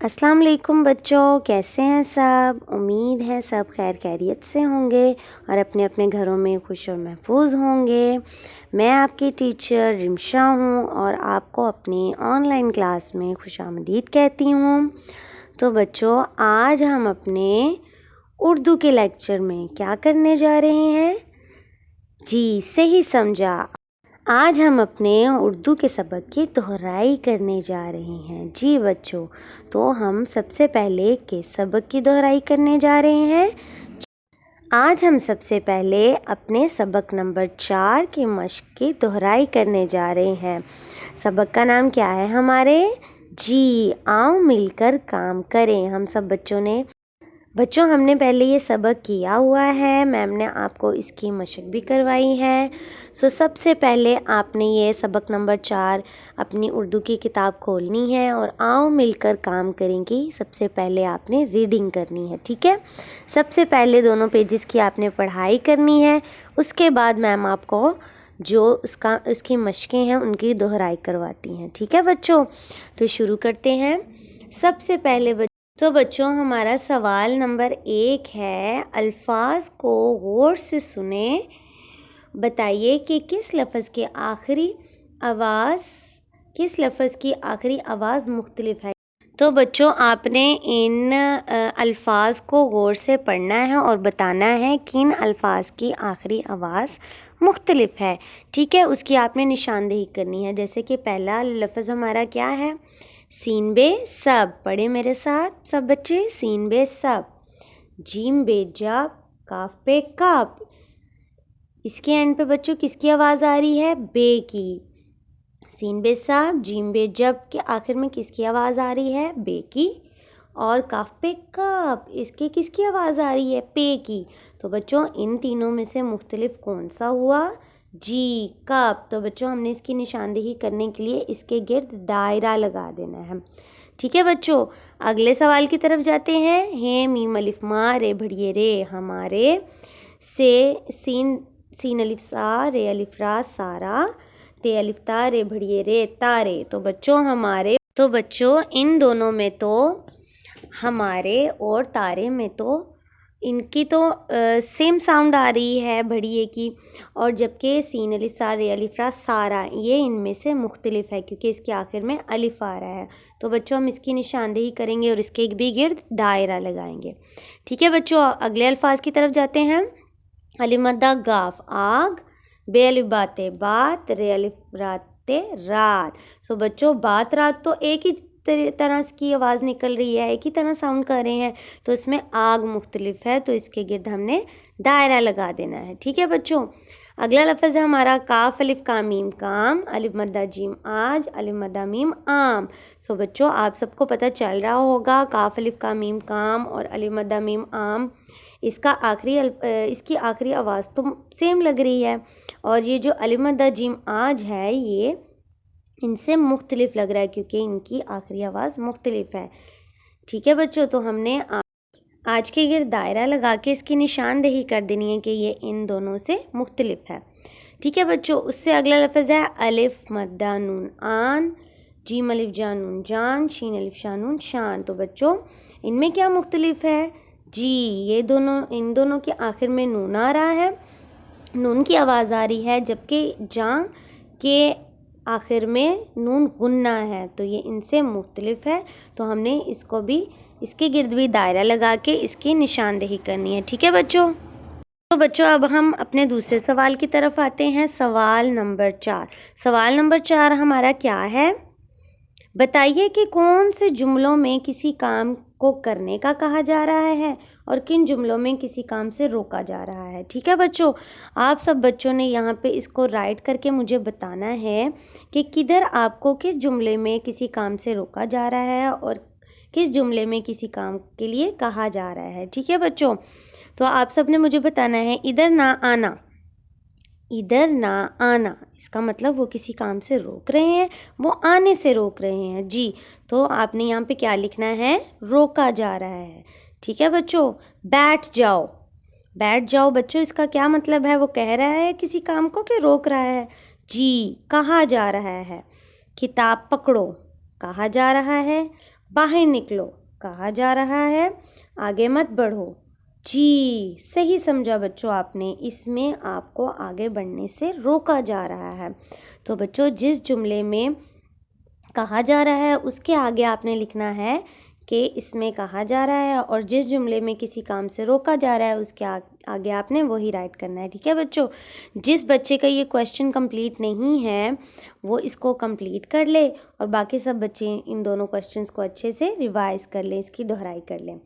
अस्सलाम वालेकुम बच्चों, कैसे हैं सब। उम्मीद है सब खैर खैरियत से होंगे और अपने अपने घरों में खुश और महफूज होंगे। मैं आपकी टीचर रिमशा हूँ और आपको अपनी ऑनलाइन क्लास में खुशामदीद कहती हूँ। तो बच्चों, आज हम अपने उर्दू के लेक्चर में क्या करने जा रहे हैं? जी, सही समझा। आज हम अपने उर्दू के सबक की दोहराई करने जा रहे हैं। जी बच्चों, तो हम सबसे पहले किस सबक की दोहराई करने जा रहे हैं? आज हम सबसे पहले अपने सबक नंबर 4 की मश्क की दोहराई करने जा रहे हैं। सबक का नाम क्या है हमारे? जी, आओ मिलकर काम करें। हम सब बच्चों हमने पहले ये सबक किया हुआ है, मैम ने आपको इसकी मशक भी करवाई है। सबसे पहले आपने ये सबक नंबर 4 अपनी उर्दू की किताब खोलनी है और आओ मिलकर काम करेंगी। सबसे पहले आपने रीडिंग करनी है, ठीक है। सबसे पहले दोनों पेजेस की आपने पढ़ाई करनी है, उसके बाद मैम आपको जो उसकी मशकें हैं उनकी दोहराई करवाती हैं, ठीक है बच्चों। तो शुरू करते हैं। सबसे पहले बच्चों हमारा सवाल नंबर 1 है, अल्फाज को गौर से सुने। बताइए कि किस लफ्ज़ की आखिरी आवाज़ मुख्तलिफ है। तो बच्चों आपने इन अल्फाज को गौर से पढ़ना है और बताना है कि इन अल्फाज की आखिरी आवाज़ मुख्तलिफ है, ठीक है। उसकी आपने निशानदेही करनी है। जैसे कि पहला लफ्ज़ हमारा क्या है? सीन बे सब। पढ़े मेरे साथ सब बच्चे, सीन बे सब। जीम बे जब, काफ पे काप। इसके एंड पे बच्चों किसकी आवाज़ आ रही है? बे की। सीन बे सब, जीम बे जब के आखिर में किसकी आवाज़ आ रही है? बे की। और काफ पे काप, इसके किसकी आवाज़ आ रही है? पे की। तो बच्चों इन तीनों में से मुख्तलिफ कौन सा हुआ? जी, कप। तो बच्चों हमने इसकी निशानदेही करने के लिए इसके गिर्द दायरा लगा देना है, ठीक है बच्चों। अगले सवाल की तरफ जाते हैं। हे मीम अलिफ मा रे भड़िए रे हमारे, से सीन अलिफ सा रे अलिफ रा सारा, ते अलिफ ता रे भड़िए रे तारे। तो बच्चों इन दोनों में तो हमारे और तारे में तो इनकी तो सेम साउंड आ रही है भड़िए की, और जबकि सीन अलिफ सा रे अलिफ रा सारा ये इनमें से मुख्तलिफ है क्योंकि इसके आखिर में अलिफ आ रहा है। तो बच्चों हम इसकी निशानदेही करेंगे और इसके भी गिर्द दायरा लगाएंगे, ठीक है बच्चों। अगले अल्फाज की तरफ जाते हैं। अलिफ मद्दा गाफ आग, बे अलिफ बाते बात, रे अलिफ राते रात। सो बच्चों बात रात तो एक ही तरह की आवाज़ निकल रही है, एक ही तरह साउंड कर रहे हैं, तो इसमें आग मुख्तलिफ है, तो इसके गिर्द हमने दायरा लगा देना है, ठीक है बच्चों। अगला लफ्ज़ है हमारा काफ अलिफ का मीम काम, अलिफ मद्दा जीम आज, अलिफ मद्दा मीम आम। सो बच्चों आप सबको पता चल रहा होगा काफ अलिफ का मीम काम और अलिफ मद्दा मीम आम, इसकी आखिरी आवाज़ तो सेम लग रही है, और ये जो अलिफ मद्दा जीम आज है ये इनसे मुख्तलिफ लग रहा है क्योंकि इनकी आखिरी आवाज़ मुख्तलिफ है, ठीक है बच्चों। तो हमने आज के गिर्द दायरा लगा के इसकी निशानदेही कर देनी है कि ये इन दोनों से मुख्तलिफ है, ठीक है बच्चों। उससे अगला लफ्ज़ है अलिफ मद्दा नून आन, जीम अलिफ जान नून जान, शीन अलिफ शान नून शान। तो बच्चों इनमें क्या मुख्तलिफ है? जी, इन दोनों के आखिर में नून आ रहा है, नून की आवाज़ आ रही है, जबकि जान के आखिर में नून गुन्ना है, तो ये इनसे मुख्तलिफ है। तो हमने इसके गिर्द भी दायरा लगा के इसकी निशानदेही करनी है, ठीक है बच्चों। तो बच्चों अब हम अपने दूसरे सवाल की तरफ आते हैं। सवाल नंबर 4। सवाल नंबर 4 हमारा क्या है? बताइए कि कौन से जुमलों में किसी काम को करने का कहा जा रहा है और किन जुमलों में किसी काम से रोका जा रहा है, ठीक है बच्चों। आप सब बच्चों ने यहाँ पे इसको राइट करके मुझे बताना है कि किधर आपको किस जुमले में किसी काम से रोका जा रहा है और किस जुमले में किसी काम के लिए कहा जा रहा है, ठीक है बच्चों। तो आप सब ने मुझे बताना है। इधर ना आना, इधर ना आना इसका मतलब वो किसी काम से रोक रहे हैं, वो आने से रोक रहे हैं। जी, तो आपने यहाँ पे क्या लिखना है? रोका जा रहा है, ठीक है बच्चों। बैठ जाओ, बैठ जाओ बच्चों इसका क्या मतलब है? वो कह रहा है किसी काम को कि रोक रहा है? जी, कहा जा रहा है। किताब पकड़ो, कहा जा रहा है। बाहर निकलो कहा जा रहा है, आगे मत बढ़ो। जी, सही समझा बच्चों आपने, इसमें आपको आगे बढ़ने से रोका जा रहा है। तो बच्चों जिस जुमले में कहा जा रहा है उसके आगे आपने लिखना है कि इसमें कहा जा रहा है, और जिस जुमले में किसी काम से रोका जा रहा है उसके आगे आपने वही राइट करना है। ठीक है बच्चों, जिस बच्चे का ये क्वेश्चन कंप्लीट नहीं है वो इसको कंप्लीट कर ले, और बाकी सब बच्चे इन दोनों क्वेश्चंस को अच्छे से रिवाइज कर लें, इसकी दोहराई कर लें।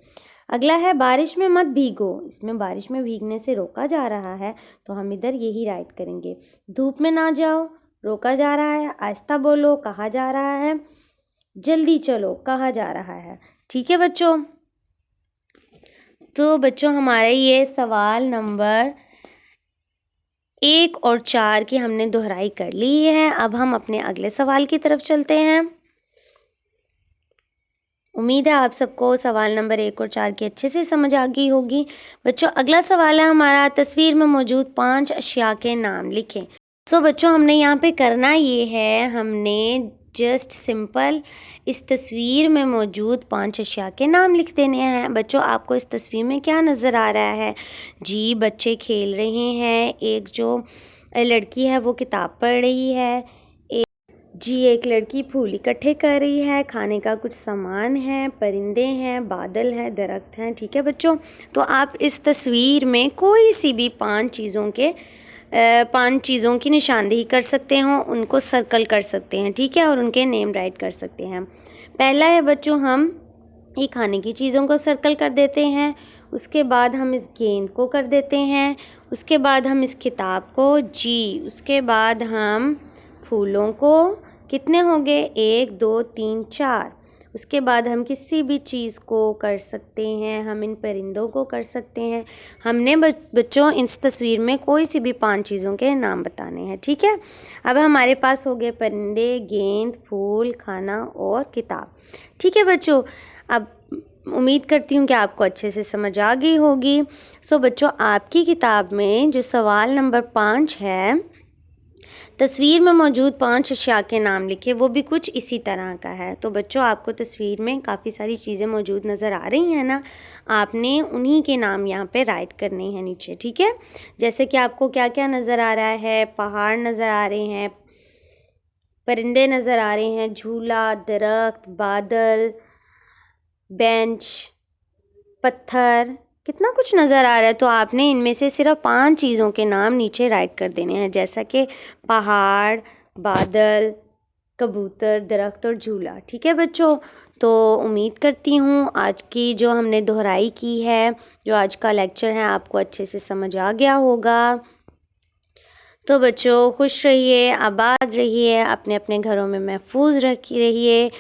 अगला है बारिश में मत भीगो। इसमें बारिश में भीगने से रोका जा रहा है तो हम इधर यही राइट करेंगे। धूप में ना जाओ, रोका जा रहा है। आहिस्ता बोलो, कहा जा रहा है। जल्दी चलो, कहा जा रहा है। ठीक है बच्चों, तो बच्चों हमारे ये सवाल नंबर 1 और 4 की हमने दोहराई कर ली है। अब हम अपने अगले सवाल की तरफ चलते हैं। उम्मीद है आप सबको सवाल नंबर 1 और 4 की अच्छे से समझ आ गई होगी। बच्चों अगला सवाल है हमारा, तस्वीर में मौजूद 5 अशिया के नाम लिखें। सो बच्चों हमने यहाँ पे करना ये है, हमने जस्ट सिंपल इस तस्वीर में मौजूद 5 अशिया के नाम लिख देने हैं। बच्चों आपको इस तस्वीर में क्या नज़र आ रहा है? जी बच्चे खेल रहे हैं, एक जो लड़की है वो किताब पढ़ रही है, एक लड़की फूल इकट्ठे कर रही है, खाने का कुछ सामान है, परिंदे हैं, बादल है, दरख्त हैं। ठीक है बच्चों, तो आप इस तस्वीर में कोई सी भी 5 चीज़ों की निशानदेही कर सकते हो, उनको सर्कल कर सकते हैं। ठीक है, और उनके नेम राइट कर सकते हैं। पहला है बच्चों, हम ये खाने की चीज़ों को सर्कल कर देते हैं, उसके बाद हम इस गेंद को कर देते हैं, उसके बाद हम इस किताब को, उसके बाद हम फूलों को, कितने हो गए 1 2 3 4। उसके बाद हम किसी भी चीज़ को कर सकते हैं, हम इन परिंदों को कर सकते हैं। हमने बच्चों इस तस्वीर में कोई सी भी 5 चीज़ों के नाम बताने हैं। ठीक है, अब हमारे पास हो गए परिंदे, गेंद, फूल, खाना और किताब। ठीक है बच्चों, अब उम्मीद करती हूँ कि आपको अच्छे से समझ आ गई होगी। सो बच्चों आपकी किताब में जो सवाल नंबर 5 है, तस्वीर में मौजूद 5 अशिया के नाम लिखे, वो भी कुछ इसी तरह का है। तो बच्चों आपको तस्वीर में काफ़ी सारी चीज़ें मौजूद नज़र आ रही हैं ना, आपने उन्हीं के नाम यहाँ पे राइट करने हैं नीचे। ठीक है, जैसे कि आपको क्या क्या नज़र आ रहा है? पहाड़ नज़र आ रहे हैं, परिंदे नज़र आ रहे हैं, झूला, दरख्त, बादल, बेंच, पत्थर, कितना कुछ नज़र आ रहा है। तो आपने इनमें से सिर्फ 5 चीज़ों के नाम नीचे राइट कर देने हैं, जैसा कि पहाड़, बादल, कबूतर, दरख्त और झूला। ठीक है बच्चों, तो उम्मीद करती हूँ आज की जो हमने दोहराई की है, जो आज का लेक्चर है, आपको अच्छे से समझ आ गया होगा। तो बच्चों खुश रहिए, आबाद रहिए, अपने अपने घरों में महफूज रहिए,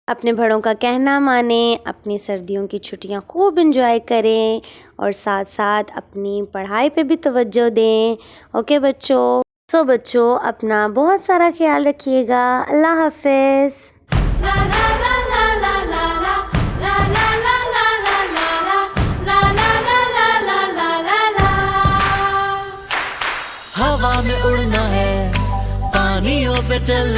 अपने बड़ों का कहना माने, अपनी सर्दियों की छुट्टियां खूब एंजॉय करें, और साथ साथ अपनी पढ़ाई पे भी तवज्जो दें। ओके बच्चों, सो बच्चों अपना बहुत सारा ख्याल रखिएगा। अल्लाह हाफिज़। हवा में उड़ना है, पानियों पे चलना